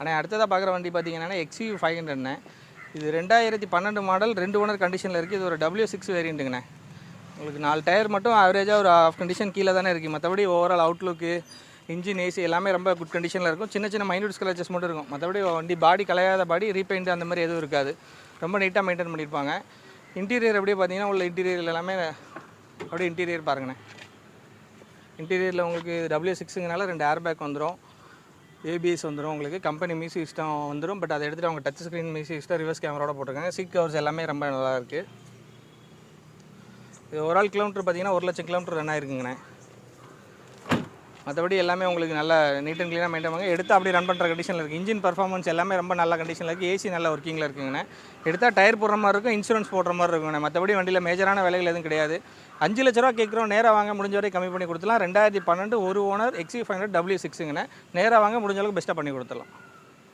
ஆனால் அடுத்ததாக பார்க்குற வண்டி பார்த்தீங்கன்னா XUV 500ண்ணே. இது 2012 மாடல் 2 ஓனர் கண்டிஷனில் இருக்குது. இது ஒரு W6 வேரியண்ட்டுங்கண்ணே. உங்களுக்கு 4 டயர் மட்டும் ஆவரேஜாக ஒரு ஆஃப் கண்டிஷன் கீழே தானே இருக்குது. மற்றபடி ஓவரால் அவுட்லுக்கு இன்ஜின் ஏசி எல்லாமே ரொம்ப குட் கண்டிஷனில் இருக்கும். சின்ன சின்ன மைனூட் ஸ்க்ராச்சஸ் மட்டும் இருக்கும். மற்றபடி வண்டி பாடி கலையாத பாடி, ரீபெயிண்ட் அந்த மாதிரி எதுவும் இருக்காது. ரொம்ப நீட்டாக மெயின்டைன் பண்ணியிருப்பாங்க. இன்டீரியர் அப்படியே பார்த்தீங்கன்னா உள்ள இன்டீரியர் எல்லாமே அப்படியே இன்டீரியர் பாருங்கண்ணே. இன்டீரியரில் உங்களுக்கு W6ங்கனால 2 ஏர் பேக் வந்துடும், ஏபிஎஸ் வந்துடும், உங்களுக்கு கம்பெனி மியூசிக் சிஸ்டம் வந்துடும். பட் அதை எடுத்துகிட்டு அவங்க touch screen music system reverse கேமராவோட போட்டிருக்காங்க. சீட் கவர்ஸ் எல்லாமே ரொம்ப நல்லா இருக்குது. இது ஒரு ஆள் கிலோமீட்டர் பார்த்தீங்கன்னா 1,00,000 கிலோமீட்டர் ரன் ஆயிருக்குங்கண்ணே. மற்றபடி எல்லாமே உங்களுக்கு நல்ல நீட் அண்ட் க்ளீனாக மெயின்டைன் பண்ணுங்க. எடுத்து அப்படியே ரன் பண்ணுற கண்டிஷனில் இருக்குது. இன்ஜின் பர்ஃபார்மன்ஸ் எல்லாமே ரொம்ப நல்ல கண்டிஷனில் இருக்குது. ஏசி நல்ல ஒர்க்கிங்கில் இருக்குங்கண்ணே. எடுத்தால் டயர் போடுற மாதிரி இருக்கும், இன்சூரன்ஸ் போடுற மாதிரி இருக்குங்கண்ணே. மற்றபடி வண்டியில் மேஜரான விலைகள் எதுவும் கிடையாது. 5 லட்ச ரூபா கேட்குறோம், நேராக வாங்க முடிஞ்ச வரை கம்மி பண்ணி கொடுத்துலாம். 2012 ஒரு ஓனர் XUV 500 W6ங்கண்ணே. நேராக வாங்க முடிஞ்ச அளவுக்கு பெஸ்ட்டாக பண்ணி கொடுத்துடலாம்.